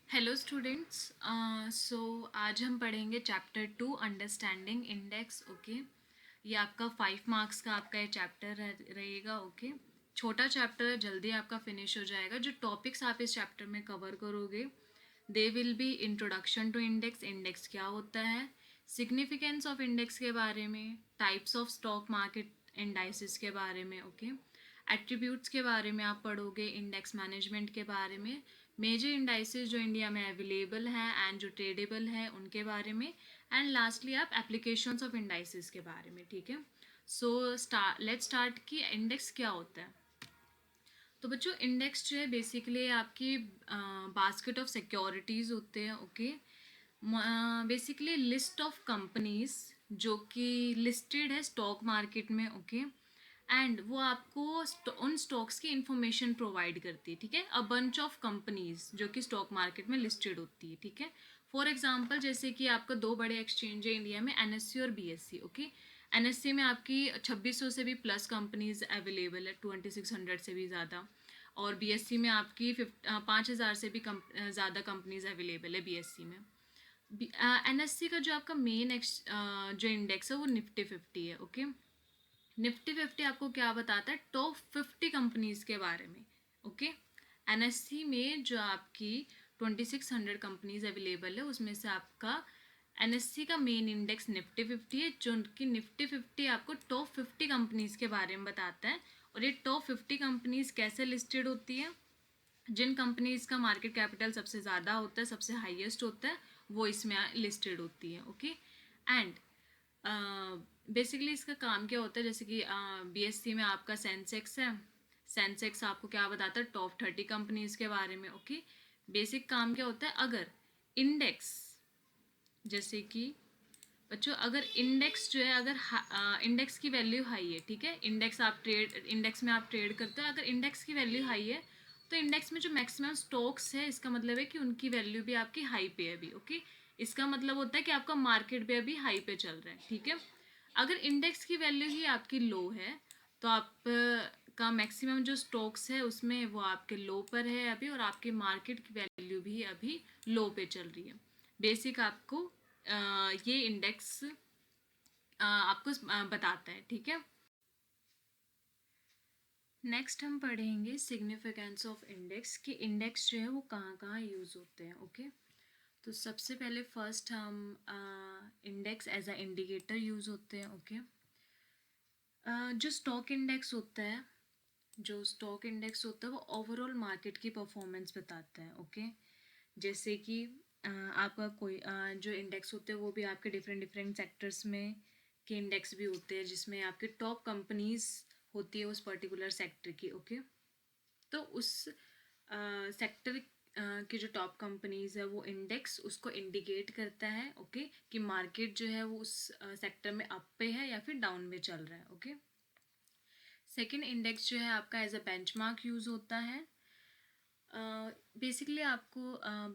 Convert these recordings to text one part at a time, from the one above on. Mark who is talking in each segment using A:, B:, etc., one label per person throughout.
A: Hello students. सो आज हम पढ़ेंगे चैप्टर 2 अंडरस्टैंडिंग इंडेक्स। ओके, ये आपका 5 मार्क्स का आपका ये चैप्टर रहेगा। ओके, छोटा चैप्टर है, जल्दी आपका फिनिश हो जाएगा। जो टॉपिक्स आप इस चैप्टर में कवर करोगे they will be introduction to index, index क्या होता है, सिग्निफिकेंस ऑफ इंडेक्स के बारे में, types of stock market indices के बारे में। ओके, एट्रीब्यूट्स के बारे में आप पढ़ोगे, इंडेक्स मैनेजमेंट के बारे में, मेजर इंडाइसेस जो इंडिया में अवेलेबल हैं एंड जो ट्रेडेबल है उनके बारे में, एंड लास्टली आप एप्लीकेशंस ऑफ इंडाइसेस के बारे में। ठीक है, सो लेट्स स्टार्ट कि इंडेक्स क्या होता है। तो बच्चों, इंडेक्स जो है बेसिकली आपकी बास्केट ऑफ सिक्योरिटीज़ होते हैं। Okay, basically list of companies जो कि लिस्टेड है स्टॉक मार्केट में। ओके, एंड वो आपको उन स्टॉक्स की इंफॉर्मेशन प्रोवाइड करती है। ठीक है, अ बंच ऑफ कंपनीज जो कि स्टॉक मार्केट में लिस्टेड होती है। ठीक है, फॉर एग्जांपल जैसे कि आपका दो बड़े एक्सचेंज है इंडिया में, एनएससी और बीएससी। ओके, एनएससी में आपकी 2600 से भी प्लस कंपनीज अवेलेबल है, 2600 से भी ज़्यादा, और बीएससी में आपकी 5000 से भी ज़्यादा कंपनीज अवेलेबल है बीएससी में। एनएससी का जो आपका मेन जो इंडेक्स है वो निफ्टी 50 है। ओके, निफ्टी 50 आपको क्या बताता है, टॉप 50 कंपनीज के बारे में। ओके, एनएससी में जो आपकी 2600 कंपनीज अवेलेबल है उसमें से आपका एनएससी का मेन इंडेक्स निफ्टी 50 है, जो कि निफ्टी 50 आपको टॉप 50 कंपनीज के बारे में बताता है। और ये टॉप 50 कंपनीज कैसे लिस्टेड होती है, जिन कंपनीज का मार्केट कैपिटल सबसे ज़्यादा होता है, सबसे हाईएस्ट होता है, वो इसमें लिस्टेड होती है। ओके, एंड बेसिकली इसका काम क्या होता है, जैसे कि बीएससी में आपका सेंसेक्स है। सेंसेक्स आपको क्या बताता है, टॉप 30 कंपनीज के बारे में। ओके, बेसिक काम क्या होता है, अगर इंडेक्स, जैसे कि बच्चों अगर इंडेक्स जो है, अगर इंडेक्स की वैल्यू हाई है, ठीक है, इंडेक्स में आप ट्रेड करते हो, अगर इंडेक्स की वैल्यू हाई है तो इंडेक्स में जो मैक्सिमम स्टॉक्स है, इसका मतलब है कि उनकी वैल्यू भी आपकी हाई पे है अभी। ओके, इसका मतलब होता है कि आपका मार्केट भी अभी हाई पे चल रहा है। ठीक है, अगर इंडेक्स की वैल्यू ही आपकी लो है तो आप का मैक्सिमम जो स्टॉक्स है उसमें वो आपके लो पर है अभी, और आपके मार्केट की वैल्यू भी अभी लो पे चल रही है। बेसिक आपको ये इंडेक्स आपको बताता है। ठीक है, नेक्स्ट हम पढ़ेंगे सिग्निफिकेंस ऑफ इंडेक्स, कि इंडेक्स जो है वो कहाँ कहाँ यूज़ होते हैं। ओके, तो सबसे पहले फर्स्ट हम index as a indicator use होते हैं। ओके, जो स्टॉक इंडेक्स होता है, जो स्टॉक इंडेक्स होता है वो ओवरऑल मार्केट की परफॉर्मेंस बताता है। ओके, जैसे कि आपका कोई जो इंडेक्स होते हैं वो भी आपके डिफरेंट डिफरेंट सेक्टर्स में के इंडेक्स भी होते हैं, जिसमें आपकी टॉप कंपनीज होती है उस पर्टिकुलर सेक्टर की। ओके, तो उस सेक्टर की जो टॉप कंपनीज है वो इंडेक्स उसको इंडिकेट करता है। ओके, कि मार्केट जो है वो उस सेक्टर में अप पे है या फिर डाउन में चल रहा है। ओके, सेकेंड इंडेक्स जो है आपका एज अ बेंचमार्क यूज़ होता है। बेसिकली आपको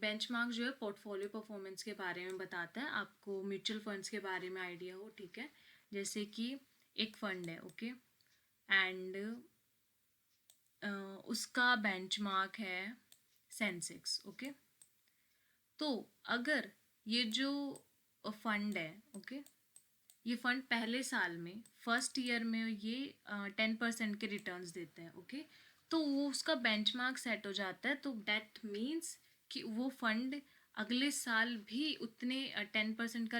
A: बेंचमार्क जो है पोर्टफोलियो परफॉर्मेंस के बारे में बताता है, आपको म्यूचुअल फंड्स के बारे में आइडिया हो। ठीक है, जैसे कि एक फंड है। ओके, एंड उसका बेंचमार्क है सेंसेक्स। ओके, तो अगर ये जो फंड है, ओके, ये फंड पहले साल में फर्स्ट ईयर में ये 10% के रिटर्न्स देते हैं। ओके, तो वो उसका बेंचमार्क सेट हो जाता है, तो दैट मीन्स कि वो फंड अगले साल भी उतने 10% का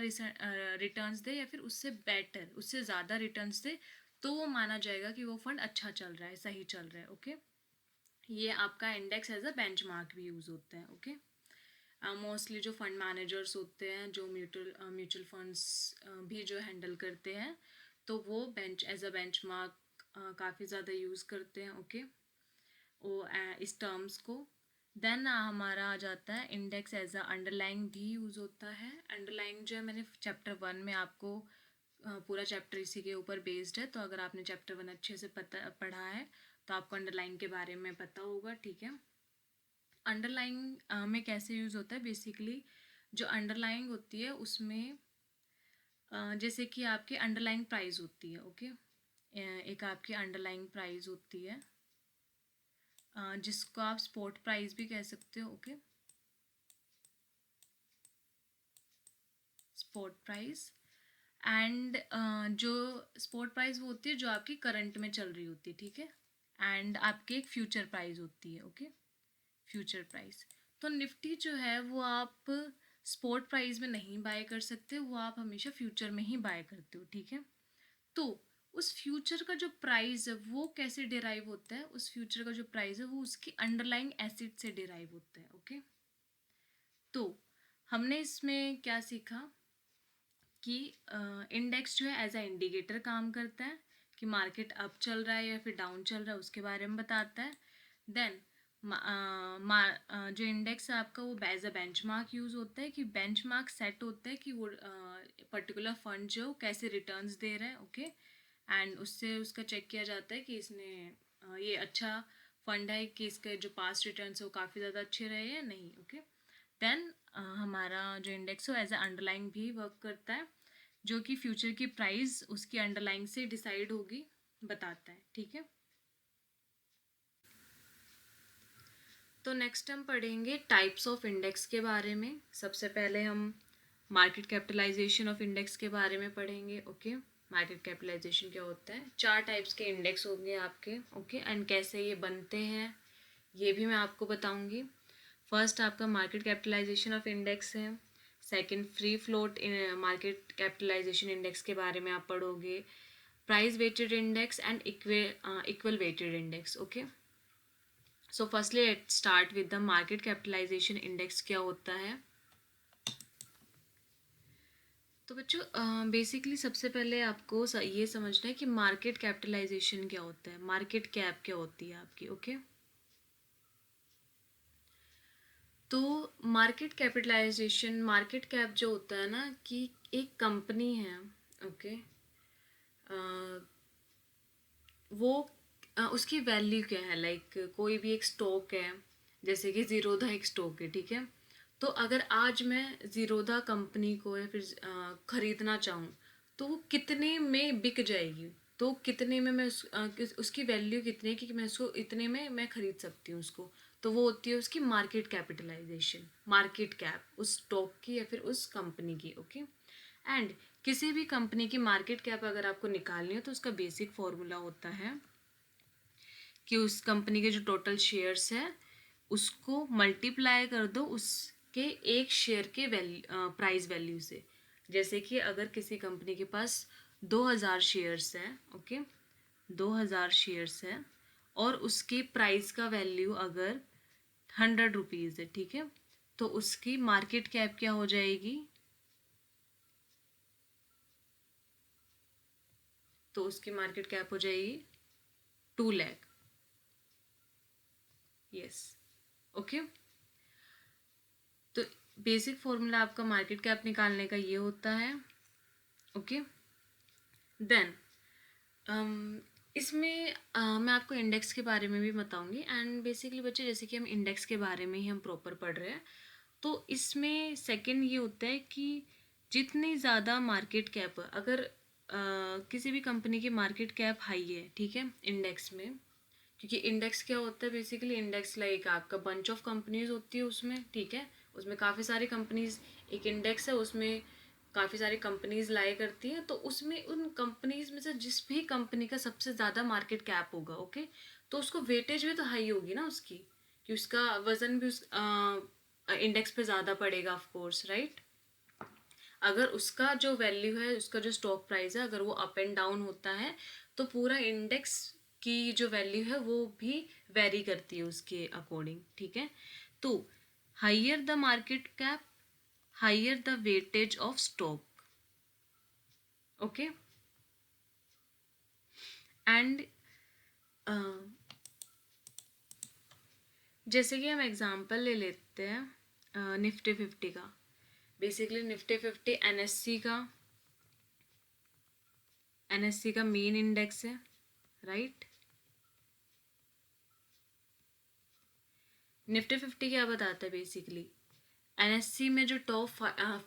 A: रिटर्न्स दे या फिर उससे बेटर, उससे ज़्यादा रिटर्न्स दे, तो वो माना जाएगा कि वो फंड अच्छा चल रहा है, सही चल रहा है। ओके, ये आपका इंडेक्स एज अ बेंचमार्क भी यूज़ होता है। ओके, मोस्टली जो फंड मैनेजर्स होते हैं, जो म्यूचुअल फंड्स भी जो हैंडल करते हैं, तो वो एज अ बेंचमार्क काफ़ी ज़्यादा यूज़ करते हैं। ओके, वो इस टर्म्स को। देन हमारा आ जाता है इंडेक्स एज अ अंडरलाइंग भी यूज़ होता है। अंडरलाइंग जो है, मैंने चैप्टर 1 में आपको पूरा चैप्टर इसी के ऊपर बेस्ड है, तो अगर आपने चैप्टर 1 अच्छे से पढ़ा है तो आपको अंडरलाइन के बारे में पता होगा। ठीक है, अंडरलाइंग में कैसे यूज़ होता है, बेसिकली जो अंडरलाइंग होती है उसमें जैसे कि आपकी अंडरलाइंग प्राइस होती है। ओके, एक आपकी अंडरलाइंग प्राइस होती है जिसको आप स्पॉट प्राइस भी कह सकते हो। ओके, स्पॉट प्राइस, एंड जो स्पॉट प्राइस वो होती है जो आपकी करंट में चल रही होती है, ठीक है, एंड आपकी एक फ्यूचर प्राइस होती है, ओके, फ्यूचर प्राइस। तो निफ्टी जो है वो आप स्पॉट प्राइस में नहीं बाय कर सकते, वो आप हमेशा फ्यूचर में ही बाय करते हो, ठीक है। तो उस फ्यूचर का जो प्राइस है वो कैसे डिराइव होता है, उस फ्यूचर का जो प्राइस है वो उसकी अंडरलाइंग एसेट से डिराइव होता है, ओके। तो हमने इसमें क्या सीखा कि इंडेक्स जो है एज अ इंडिकेटर काम करता है कि मार्केट अप चल रहा है या फिर डाउन चल रहा है, उसके बारे में बताता है। देन जो इंडेक्स है आपका वो एज अ बेंचमार्क यूज़ होता है कि बेंचमार्क सेट होता है कि वो पर्टिकुलर फंड जो कैसे रिटर्न्स दे रहा है, ओके, एंड उससे उसका चेक किया जाता है कि इसने ये अच्छा फंड है कि इसके जो पास्ट रिटर्न्स है वो काफ़ी ज़्यादा अच्छे रहे या नहीं, ओके। देन हमारा जो इंडेक्स हो एज अ अंडरलाइंग भी वर्क करता है, जो कि फ्यूचर की प्राइस उसकी अंडरलाइंग से डिसाइड होगी बताता है, ठीक है। तो नेक्स्ट हम पढ़ेंगे टाइप्स ऑफ इंडेक्स के बारे में। सबसे पहले हम मार्केट कैपिटलाइजेशन ऑफ इंडेक्स के बारे में पढ़ेंगे, ओके। मार्केट कैपिटलाइजेशन क्या होता है, 4 टाइप्स के इंडेक्स होंगे आपके, ओके, एंड कैसे ये बनते हैं ये भी मैं आपको बताऊंगी। फर्स्ट आपका मार्केट कैपिटलाइजेशन ऑफ इंडेक्स है। Second free float market capitalisation index के बारे में आप पढ़ोगे। Price weighted index and equal weighted index, okay. So firstly let's start with the market capitalisation index क्या होता है। तो बच्चों बेसिकली सबसे पहले आपको ये समझना है कि मार्केट कैपिटलाइजेशन क्या होता है, मार्केट कैप क्या होती है आपकी, ओके। तो मार्केट कैपिटलाइजेशन, मार्केट कैप जो होता है ना कि एक कंपनी है, ओके, वो उसकी वैल्यू क्या है, लाइक कोई भी एक स्टॉक है, जैसे कि ज़ीरोधा एक स्टॉक है, ठीक है। तो अगर आज मैं ज़ीरोधा कंपनी को या फिर ख़रीदना चाहूँ तो वो कितने में बिक जाएगी, तो कितने में मैं उसकी वैल्यू कितनी है कि मैं उसको इतने में मैं ख़रीद सकती हूँ उसको, तो वो होती है उसकी मार्केट कैपिटलाइजेशन, मार्केट कैप उस स्टॉक की या फिर उस कंपनी की, ओके। एंड किसी भी कंपनी की मार्केट कैप अगर आपको निकालनी हो तो उसका बेसिक फॉर्मूला होता है कि उस कंपनी के जो टोटल शेयर्स है उसको मल्टीप्लाई कर दो उसके एक शेयर के वैल्यू प्राइस वैल्यू से। जैसे कि अगर किसी कंपनी के पास 2000 शेयर्स है, ओके, 2000 शेयर्स है और उसकी प्राइस का वैल्यू अगर 100 रुपीज़ है, ठीक है, तो उसकी मार्केट कैप क्या हो जाएगी, तो उसकी मार्केट कैप हो जाएगी 2 लाख, यस, ओके। तो बेसिक फॉर्मूला आपका मार्केट कैप निकालने का ये होता है, ओके। देन इसमें मैं आपको इंडेक्स के बारे में भी बताऊंगी, एंड बेसिकली बच्चे जैसे कि हम इंडेक्स के बारे में ही हम प्रॉपर पढ़ रहे हैं, तो इसमें सेकंड ये होता है कि जितनी ज़्यादा मार्केट कैप, अगर किसी भी कंपनी की मार्केट कैप हाई है, ठीक है, इंडेक्स में, क्योंकि इंडेक्स क्या होता है, बेसिकली इंडेक्स लाइक आपका बंच ऑफ कंपनीज होती है उसमें, ठीक है, उसमें काफ़ी सारी कंपनीज, एक इंडेक्स है उसमें काफ़ी सारी कंपनीज लाई करती हैं, तो उसमें उन कंपनीज में से जिस भी कंपनी का सबसे ज़्यादा मार्केट कैप होगा, ओके, तो उसको वेटेज भी तो हाई होगी ना उसकी, कि उसका वजन भी उस इंडेक्स पे ज़्यादा पड़ेगा, ऑफ कोर्स, राइट। अगर उसका जो वैल्यू है, उसका जो स्टॉक प्राइस है, अगर वो अप एंड डाउन होता है तो पूरा इंडेक्स की जो वैल्यू है वो भी वेरी करती है उसके अकॉर्डिंग, ठीक है। तो higher the market cap, higher the weightage of stock, okay. And जैसे कि हम एग्जांपल ले लेते हैं निफ्टी 50 का। बेसिकली निफ्टी 50 एनएससी का मेन इंडेक्स है, राइट। निफ्टी 50 क्या बताता है, बेसिकली एनएससी में जो टॉप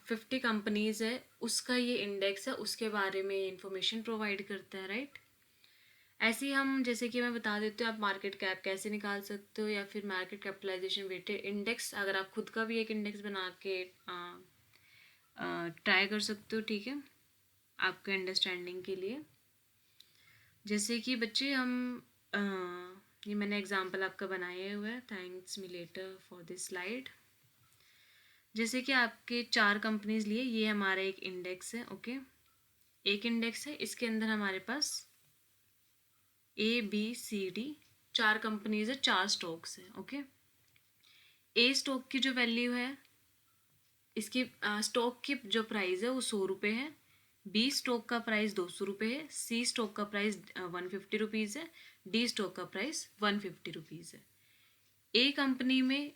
A: 50 कंपनीज है उसका ये इंडेक्स है, उसके बारे में इंफॉर्मेशन प्रोवाइड करता है, राइट। ऐसे ही हम जैसे कि मैं बता देती हूँ आप मार्केट कैप कैसे निकाल सकते हो, या फिर मार्केट कैपिटलाइजेशन वेटेड इंडेक्स, अगर आप खुद का भी एक इंडेक्स बना के ट्राई कर सकते हो, ठीक है, आपके अंडरस्टैंडिंग के लिए। जैसे कि बच्चे हम ये मैंने एग्जांपल आपका बनाया हुआ है, thanks me later for this slide. जैसे कि आपके 4 कंपनीज लिए, ये हमारा एक इंडेक्स है, ओके, एक इंडेक्स है, इसके अंदर हमारे पास ABCD 4 कंपनीज है, 4 स्टॉक्स है, ओके। ए स्टॉक की जो वैल्यू है, इसकी स्टॉक की जो प्राइस है वो 100 रुपये है, बी स्टॉक का प्राइस 200 रुपये है, सी स्टॉक का प्राइस 150 रुपीज़ है, डी स्टॉक का प्राइस 150 रुपीज़ है। ए कंपनी में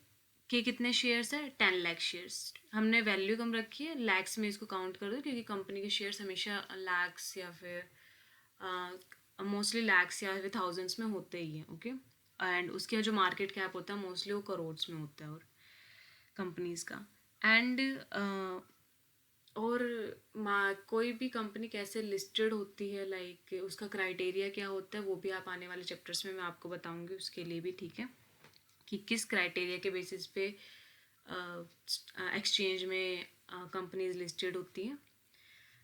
A: के कितने शेयर्स है? 10 लाख शेयर्स। हमने वैल्यू कम रखी है, लैक्स में इसको काउंट कर दो, क्योंकि कंपनी के शेयर्स हमेशा लैक्स या फिर मोस्टली लैक्स या फिर थाउजेंड्स में होते ही हैं, ओके। एंड उसके जो मार्केट कैप होता है मोस्टली वो करोड्स में होता है और कंपनीज का। एंड और कोई भी कंपनी कैसे लिस्टेड होती है, लाइक उसका क्राइटेरिया क्या होता है, वो भी आप आने वाले चैप्टर्स में मैं आपको बताऊंगी उसके लिए भी, ठीक है, कि किस क्राइटेरिया के बेसिस पे एक्सचेंज में कंपनीज लिस्टेड होती हैं।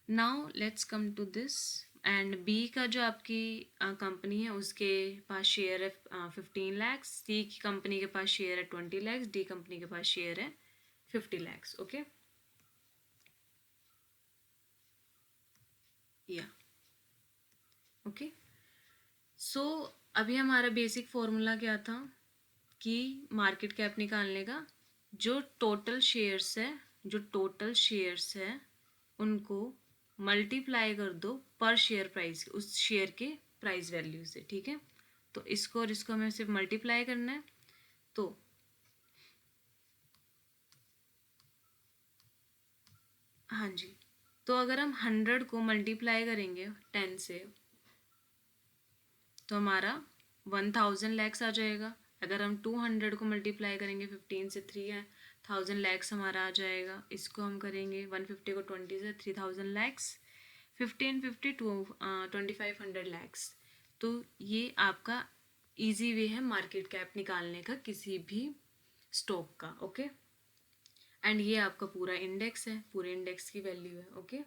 A: Now let's come to this. And B का जो आपकी कंपनी है उसके पास शेयर है 15 लैक्स, सी की कंपनी के पास शेयर है 20 लैक्स, डी कंपनी के पास शेयर है 50 लैक्स, ओके। या ओके, सो अभी हमारा बेसिक फॉर्मूला क्या था कि मार्केट कैप निकालने का, जो टोटल शेयर्स है उनको मल्टीप्लाई कर दो पर शेयर प्राइस, उस शेयर के प्राइस वैल्यू से, ठीक है। तो इसको और इसको हमें सिर्फ मल्टीप्लाई करना है। तो हाँ जी, तो अगर हम 100 को मल्टीप्लाई करेंगे 10 से तो हमारा 1000 लैक्स आ जाएगा। अगर हम 200 को मल्टीप्लाई करेंगे 15 से 3000 लैक्स हमारा आ जाएगा। इसको हम करेंगे 150 को 20 से 3000 लैक्स, 1550 टू 2500 लैक्स। तो ये आपका इजी वे है मार्केट कैप निकालने का किसी भी स्टॉक का, ओके। एंड ये आपका पूरा इंडेक्स है, पूरे इंडेक्स की वैल्यू है, ओके।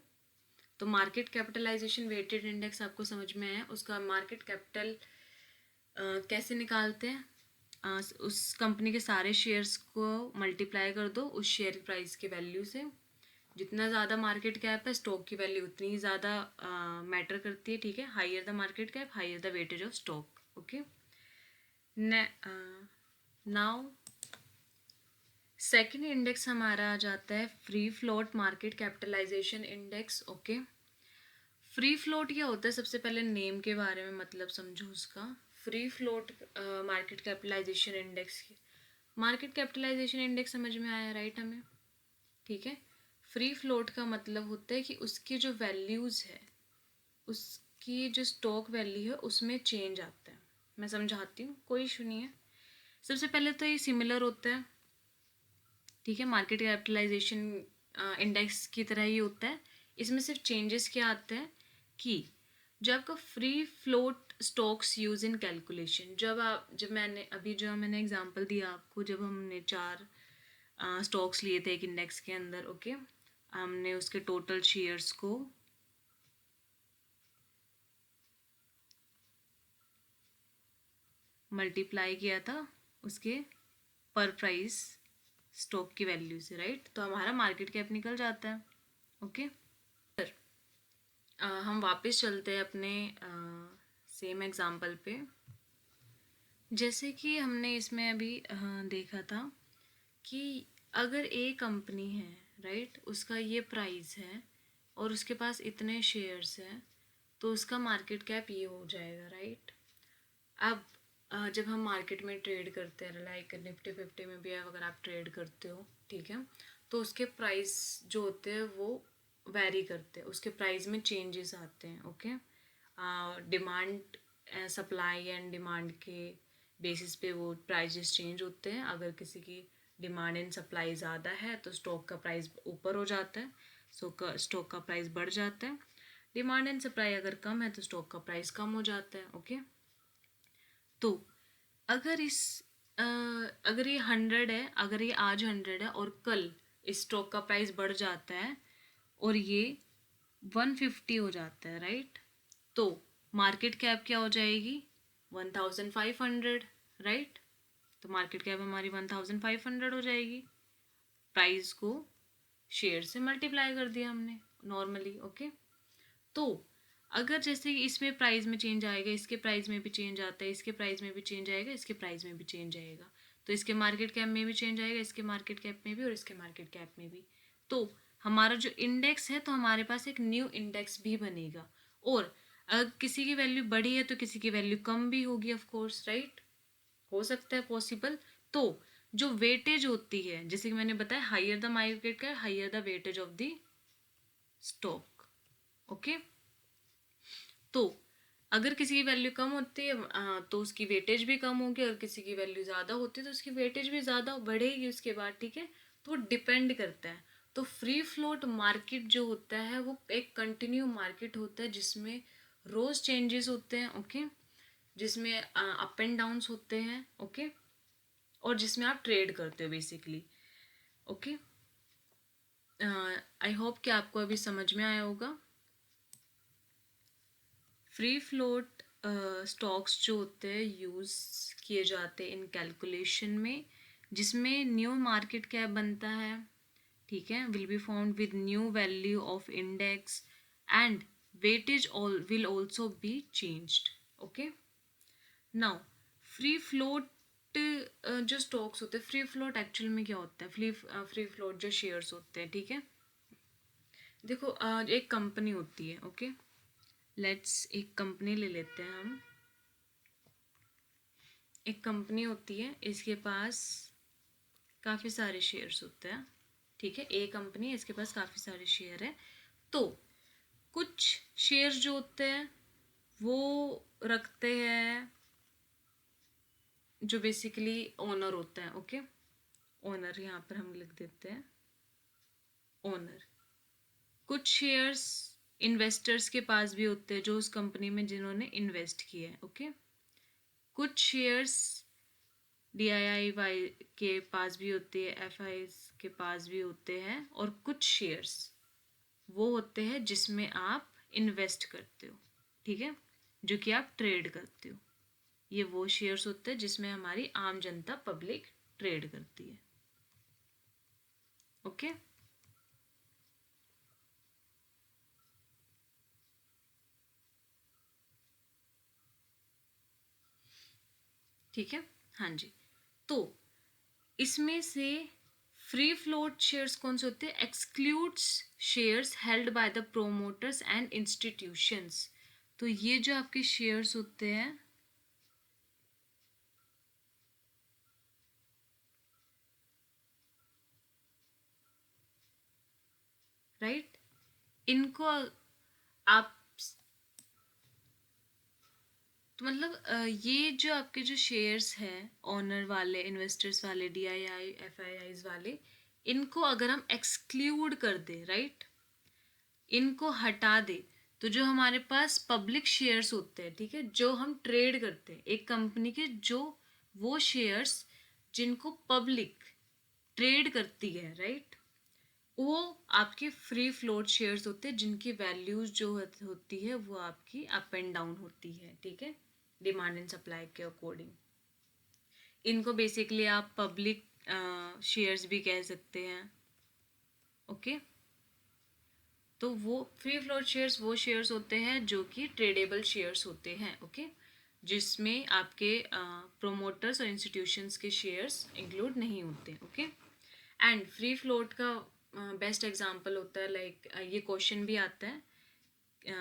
A: तो मार्केट कैपिटलाइजेशन वेटेड इंडेक्स आपको समझ में आया। उसका मार्केट कैपिटल कैसे निकालते हैं? उस कंपनी के सारे शेयर्स को मल्टीप्लाई कर दो उस शेयर प्राइस के वैल्यू से। जितना ज़्यादा मार्केट कैप है स्टॉक की वैल्यू उतनी ही ज़्यादा मैटर करती है, ठीक है। Higher the market cap higher the weightage of stock, okay. Now second index हमारा आ जाता है free float market capitalisation index, okay. Free float क्या होता है? सबसे पहले नेम के बारे में मतलब समझो उसका। Free float market capitalisation index, market capitalisation index समझ में आया, राइट हमें, ठीक है। फ्री फ्लोट का मतलब होता है कि उसकी जो वैल्यूज़ है, उसकी जो स्टॉक वैल्यू है उसमें चेंज आता है। मैं समझाती हूँ, कोई इशू नहीं है। सबसे पहले तो ये सिमिलर होता है, ठीक है, मार्केट कैपिटलाइजेशन इंडेक्स की तरह ही होता है। इसमें सिर्फ चेंजेस क्या आते हैं कि जब आपका free float stocks use in calculation, जब मैंने एग्जांपल दिया आपको, जब हमने 4 स्टॉक्स लिए थे एक इंडेक्स के अंदर, ओके, हमने उसके टोटल शेयर्स को मल्टीप्लाई किया था उसके पर प्राइस स्टॉक की वैल्यू से, राइट। तो हमारा मार्केट कैप निकल जाता है, ओके। हम वापस चलते हैं अपने सेम एग्जाम्पल पे। जैसे कि हमने इसमें अभी देखा था कि अगर ए कंपनी है, राइट, उसका ये प्राइस है और उसके पास इतने शेयर्स हैं, तो उसका मार्केट कैप ये हो जाएगा, राइट। अब जब हम मार्केट में ट्रेड करते हैं, लाइक निफ्टी 50 में भी अगर आप ट्रेड करते हो, ठीक है, तो उसके प्राइस जो होते हैं वो वैरी करते हैं, उसके प्राइस में चेंजेस आते हैं, okay. Demand supply and demand के बेसिस पे वो प्राइजेस चेंज होते हैं। अगर किसी की डिमांड एंड सप्लाई ज़्यादा है तो स्टॉक का प्राइस ऊपर हो जाता है, स्टॉक का प्राइस बढ़ जाता है। डिमांड एंड सप्लाई अगर कम है तो स्टॉक का प्राइस कम हो जाता है, ओके। तो अगर अगर ये 100 है, अगर ये आज 100 है और कल इस स्टॉक का प्राइस बढ़ जाता है, और ये 150 हो जाता है, राइट। तो मार्केट कैप क्या हो जाएगी 1500, राइट। तो मार्केट कैप हमारी 1500 हो जाएगी, प्राइस को शेयर से मल्टीप्लाई कर दिया हमने नॉर्मली, ओके। तो अगर जैसे इसमें प्राइस में चेंज आएगा, इसके प्राइस में भी चेंज आता है, इसके प्राइस में भी चेंज आएगा, इसके प्राइस में भी चेंज आएगा, तो इसके मार्केट कैप में भी चेंज आएगा, इसके मार्केट कैप में भी और इसके मार्केट कैप में भी। तो हमारा जो इंडेक्स है, तो हमारे पास एक न्यू इंडेक्स भी बनेगा। और अगर किसी की वैल्यू बढ़ी है तो किसी की वैल्यू कम भी होगी, ऑफ कोर्स, राइट। हो सकता है पॉसिबल। तो जो वेटेज होती है, जैसे कि मैंने बताया, higher the market cap higher the weightage of the stock, okay. तो अगर किसी की वैल्यू कम होती है तो उसकी वेटेज भी कम होगी, और किसी की वैल्यू ज़्यादा होती है तो उसकी वेटेज भी ज़्यादा बढ़ेगी उसके बाद, ठीक है। तो डिपेंड करता है। तो फ्री फ्लोट मार्केट जो होता है वो एक कंटिन्यू मार्केट होता है, जिसमें रोज चेंजेस होते हैं, ओके, जिसमें अप एंड डाउन्स होते हैं, ओके, और जिसमें आप ट्रेड करते हो बेसिकली, ओके। आई होप कि आपको अभी समझ में आया होगा। फ्री फ्लोट स्टॉक्स जो होते हैं यूज़ किए जाते हैं इन कैलकुलेशन में, जिसमें न्यू मार्केट कैप बनता है, ठीक है, will be found with new value of index and weightage all will also be changed, okay. Now free float जो स्टॉक्स होते हैं, फ्री फ्लोट एक्चुअल में क्या होता है, फ्री फ्लोट जो शेयर्स होते हैं, ठीक है। देखो एक कंपनी होती है, ओके, लेट्स एक कंपनी ले लेते हैं हम। एक कंपनी होती है, इसके पास काफ़ी सारे शेयर्स होते हैं, ठीक है। ए कंपनी है, इसके पास काफ़ी सारे शेयर है। तो कुछ शेयर्स जो होते हैं वो रखते हैं जो बेसिकली ओनर होता है, ओके। ओनर यहाँ पर हम लिख देते हैं ओनर। कुछ शेयर्स इन्वेस्टर्स के पास भी होते हैं, जो उस कंपनी में जिन्होंने इन्वेस्ट किया है, ओके। कुछ शेयर्स DIY के पास भी होते हैं, FIs के पास भी होते हैं, और कुछ शेयर्स वो होते हैं जिसमें आप इन्वेस्ट करते हो, ठीक है, जो कि आप ट्रेड करते हो। ये वो शेयर्स होते हैं जिसमें हमारी आम जनता पब्लिक ट्रेड करती है, ओके। ठीक है, हाँ जी। तो इसमें से फ्री फ्लोट शेयर्स कौन से होते हैं, excludes shares held by the promoters and institutions. तो ये जो आपके शेयर्स होते हैं, राइट, इनको आप, तो मतलब ये जो आपके जो शेयर्स हैं ऑनर वाले, इन्वेस्टर्स वाले, DII FIIs वाले, इनको अगर हम एक्सक्लूड कर दे, राइट, इनको हटा दे, तो जो हमारे पास पब्लिक शेयर्स होते हैं, ठीक है, जो हम ट्रेड करते हैं एक कंपनी के, जो वो शेयर्स जिनको पब्लिक ट्रेड करती है, राइट, वो आपके फ्री फ्लोट शेयर्स होते हैं, जिनकी वैल्यूज जो होती है वो आपकी अप एंड डाउन होती है, ठीक है, डिमांड एंड सप्लाई के अकॉर्डिंग। इनको बेसिकली आप पब्लिक शेयर्स भी कह सकते हैं, ओके। तो वो फ्री फ्लोट शेयर्स वो शेयर्स होते हैं जो कि ट्रेडेबल शेयर्स होते हैं, ओके, जिसमें आपके प्रोमोटर्स और इंस्टीट्यूशंस के शेयर्स इंक्लूड नहीं होते, ओके। एंड फ्री फ्लोट का बेस्ट एग्जांपल होता है, लाइक ये क्वेश्चन भी आता है,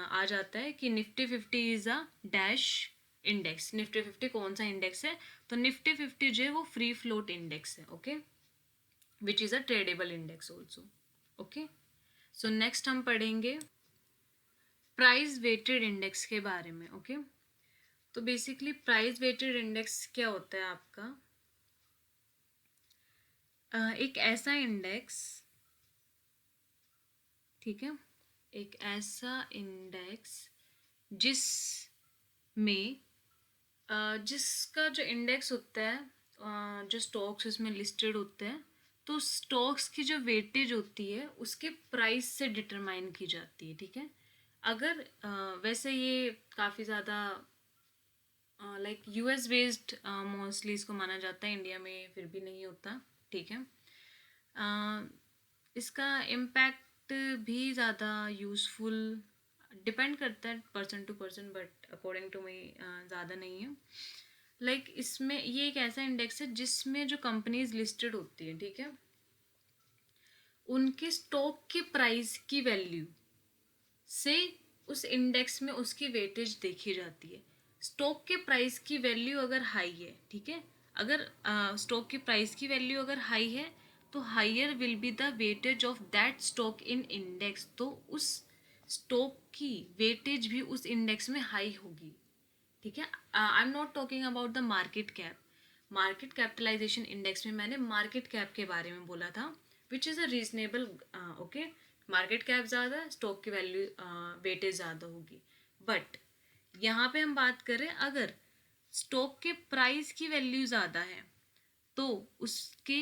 A: आ जाता है कि Nifty 50 is a dash index. Nifty 50 कौन सा इंडेक्स है, तो निफ्टी 50 जो है वो फ्री फ्लोट इंडेक्स है, okay, which is a tradable index also, okay. So next हम पढ़ेंगे प्राइस वेटेड इंडेक्स के बारे में, ओके। तो बेसिकली प्राइस वेटेड इंडेक्स क्या होता है आपका, एक ऐसा इंडेक्स, ठीक है, एक ऐसा इंडेक्स जिसमें जिसका जो इंडेक्स होता है, जो स्टॉक्स इसमें लिस्टेड होते हैं, तो स्टॉक्स की जो वेटेज होती है उसके प्राइस से डिटरमाइन की जाती है, ठीक है। अगर वैसे ये काफ़ी ज़्यादा लाइक यूएस बेस्ड मोस्टली इसको माना जाता है, इंडिया में फिर भी नहीं होता, ठीक है। इसका इम्पैक्ट भी ज़्यादा यूज़फुल डिपेंड करता है person to person, but according to me ज़्यादा नहीं है। लाइक इसमें ये एक ऐसा इंडेक्स है जिसमें जो कंपनीज लिस्टेड होती है, ठीक है, उनके स्टॉक के प्राइस की वैल्यू से उस इंडेक्स में उसकी वेटेज देखी जाती है। स्टॉक के प्राइस की वैल्यू अगर हाई है, ठीक है, अगर स्टॉक की प्राइस की वैल्यू अगर हाई है तो higher will be the weightage of that stock in index, तो उस स्टॉक की वेटेज भी उस इंडेक्स में हाई होगी, ठीक है। I am not talking about the market cap. Market capitalisation index में मैंने मार्केट कैप के बारे में बोला था, which is a reasonable, okay. Market cap ज़्यादा, स्टॉक की वैल्यू वेटेज ज़्यादा होगी, बट यहाँ पे हम बात करें अगर स्टॉक के प्राइस की वैल्यू ज़्यादा है तो उसके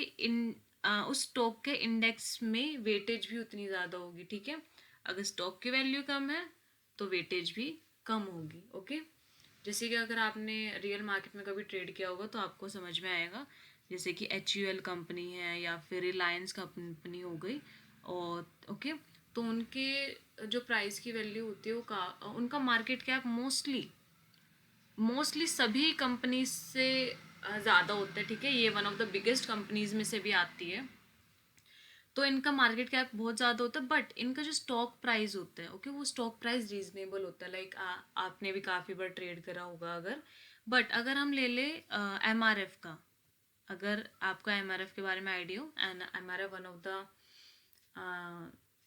A: उस स्टॉक के इंडेक्स में वेटेज भी उतनी ज़्यादा होगी, ठीक है। अगर स्टॉक की वैल्यू कम है तो वेटेज भी कम होगी, ओके। जैसे कि अगर आपने रियल मार्केट में कभी ट्रेड किया होगा तो आपको समझ में आएगा, जैसे कि HUL कंपनी है या फिर रिलायंस कंपनी हो गई, और ओके, तो उनके जो प्राइस की वैल्यू होती है वो उनका मार्केट कैप मोस्टली सभी कंपनीज से ज़्यादा होता है, ठीक है। ये one of the biggest companies में से भी आती है, तो इनका मार्केट कैप बहुत ज़्यादा होता है, बट इनका जो स्टॉक प्राइस होता है, ओके, वो स्टॉक प्राइस रीजनेबल होता है। लाइक आपने भी काफ़ी बार ट्रेड करा होगा अगर, बट अगर हम ले ले MRF का, अगर आपको MRF के बारे में आइडिया हो, and MRF one of the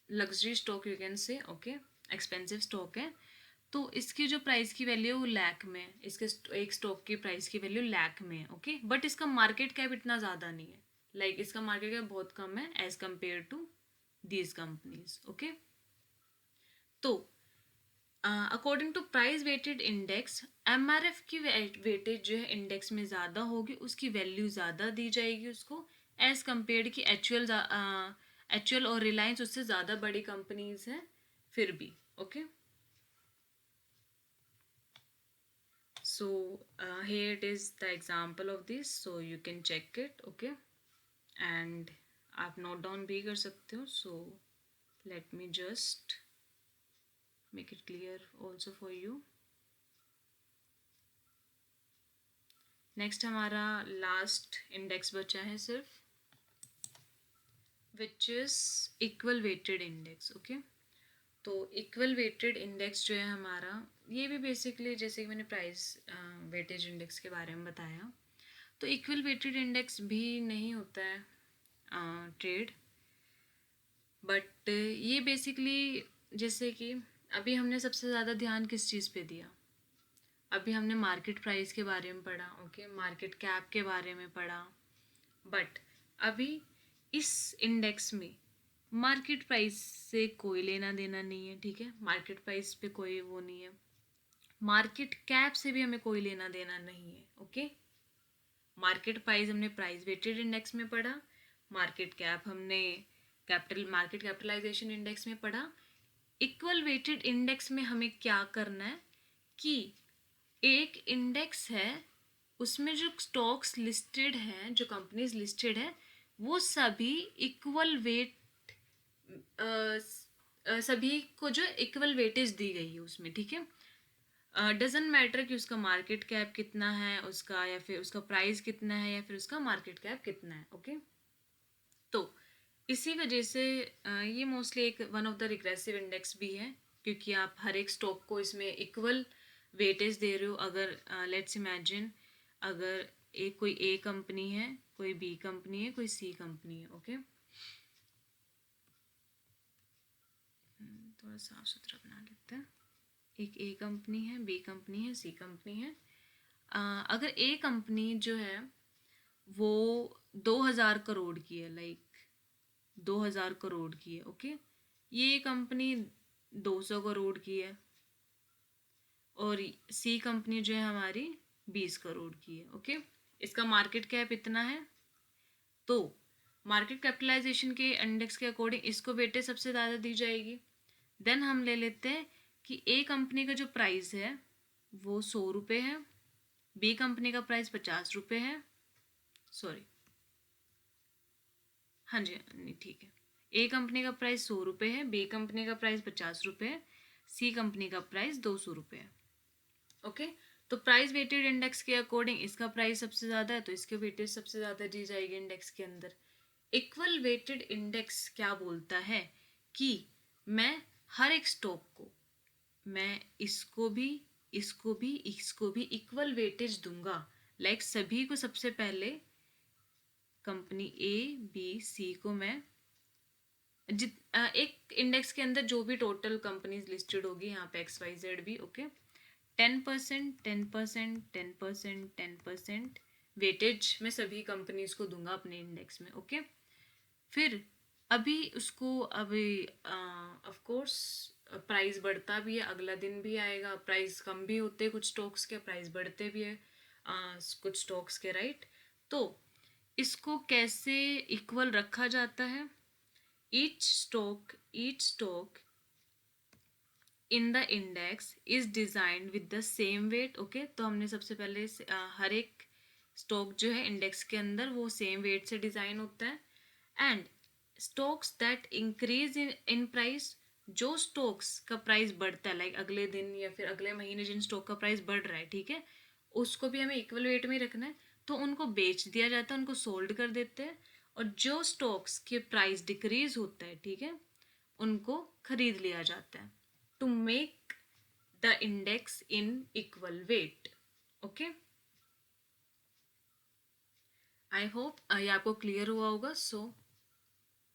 A: luxury stock you can say, okay, expensive stock है, तो इसकी जो प्राइस की वैल्यू है वो लाख में है, इसके एक स्टॉक की प्राइस की वैल्यू लाख में है, ओके, बट इसका मार्केट कैप इतना ज़्यादा नहीं है, लाइक इसका मार्केट कैप बहुत कम है as compared to these companies, okay. तो according to price weighted index, MRF की वेटेज जो है इंडेक्स में ज़्यादा होगी, उसकी वैल्यू ज़्यादा दी जाएगी उसको, एज कम्पेयर की HUL और रिलायंस उससे ज़्यादा बड़ी कंपनीज हैं फिर भी, okay. So here it is the example of this, so you can check it, okay, and आप note down भी कर सकते हो, so let me just make it clear also for you. Next हमारा लास्ट इंडेक्स बचा है सिर्फ, which is equal weighted index, okay. तो इक्वल वेटेड इंडेक्स जो है हमारा, ये भी बेसिकली जैसे कि मैंने प्राइस वेटेज इंडेक्स के बारे में बताया, तो इक्वल वेटेड इंडेक्स भी नहीं होता है ट्रेड, बट ये बेसिकली जैसे कि अभी हमने सबसे ज़्यादा ध्यान किस चीज़ पे दिया, अभी हमने मार्केट प्राइस के बारे में पढ़ा, ओके, मार्केट कैप के बारे में पढ़ा, बट अभी इस इंडेक्स में मार्केट प्राइस से कोई लेना देना नहीं है, ठीक है, मार्केट प्राइस पे कोई वो नहीं है, मार्केट कैप से भी हमें कोई लेना देना नहीं है, ओके। मार्केट प्राइस हमने प्राइस वेटेड इंडेक्स में पढ़ा, मार्केट कैप हमने मार्केट कैपिटलाइजेशन इंडेक्स में पढ़ा। इक्वल वेटेड इंडेक्स में हमें क्या करना है कि एक इंडेक्स है, उसमें जो स्टॉक्स लिस्टेड हैं, जो कंपनीज लिस्टेड है, वो सभी इक्वल वेट, सभी को जो इक्वल वेटेज दी गई है उसमें, ठीक है। डजेंट मैटर कि उसका मार्केट कैप कितना है उसका, या फिर उसका प्राइस कितना है, या फिर उसका मार्केट कैप कितना है, ओके। तो इसी वजह से ये मोस्टली एक one of the regressive index भी है, क्योंकि आप हर एक स्टॉक को इसमें इक्वल वेटेज दे रहे हो। अगर लेट्स इमेजिन, अगर कोई A कंपनी है, कोई B कंपनी है, कोई C कंपनी है, ओके, थोड़ा साफ सुथरा बना लेते हैं। एक A कंपनी है, B कंपनी है, C कंपनी है। अगर A कंपनी जो है वो 2000 करोड़ की है, लाइक 2000 करोड़ की है, ओके, ये कंपनी 200 करोड़ की है, और C कंपनी जो है हमारी 20 करोड़ की है, ओके। इसका मार्केट कैप इतना है, तो मार्केट कैपिटलाइजेशन के इंडेक्स के अकॉर्डिंग इसको वेटेज सबसे ज़्यादा दी जाएगी। देन हम ले लेते हैं कि ए कंपनी का जो प्राइस है वो 100 रुपये है, बी कंपनी का प्राइस 50 रुपये है, सॉरी हाँ जी नहीं ठीक है, ए कंपनी का प्राइस 100 रुपये है, बी कंपनी का प्राइस 50 रुपये है, सी कंपनी का प्राइस 200 रुपये है। ओके, तो प्राइस वेटेड इंडेक्स के अकॉर्डिंग इसका प्राइस सबसे ज़्यादा है तो इसके वेटेज सबसे ज़्यादा दी जाएगी इंडेक्स के अंदर। इक्वल वेटेड इंडेक्स क्या बोलता है कि मैं हर एक स्टॉक को, मैं इसको भी इक्वल वेटेज दूंगा। लाइक सभी को सबसे पहले कंपनी ए बी सी को मैं एक इंडेक्स के अंदर जो भी टोटल कंपनीज लिस्टेड होगी यहाँ पे XYZ भी, ओके, 10%, 10%, 10%, 10% वेटेज मैं सभी कंपनीज को दूंगा अपने इंडेक्स में। ओके, फिर अभी उसको अभी ऑफ कोर्स प्राइस बढ़ता भी है, अगला दिन भी आएगा, प्राइस कम भी होते हैं कुछ स्टॉक्स के, प्राइस बढ़ते भी है कुछ स्टॉक्स के, राइट। तो इसको कैसे इक्वल रखा जाता है? Each stock in the index is designed with the same weight. Okay, तो हमने सबसे पहले हर एक स्टॉक जो है इंडेक्स के अंदर वो सेम वेट से डिजाइन होता है। And stocks that increase in price, जो स्टॉक्स का प्राइस बढ़ता है, लाइक अगले दिन या फिर अगले महीने जिन स्टॉक का प्राइस बढ़ रहा है, ठीक है, उसको भी हमें इक्वल वेट में ही रखना है, तो उनको बेच दिया जाता है, उनको सोल्ड कर देते हैं। और जो स्टॉक्स के प्राइस डिक्रीज होता है, ठीक है, उनको खरीद लिया जाता है to make the index in equal weight. Okay, I hope ये आपको क्लियर हुआ होगा। सो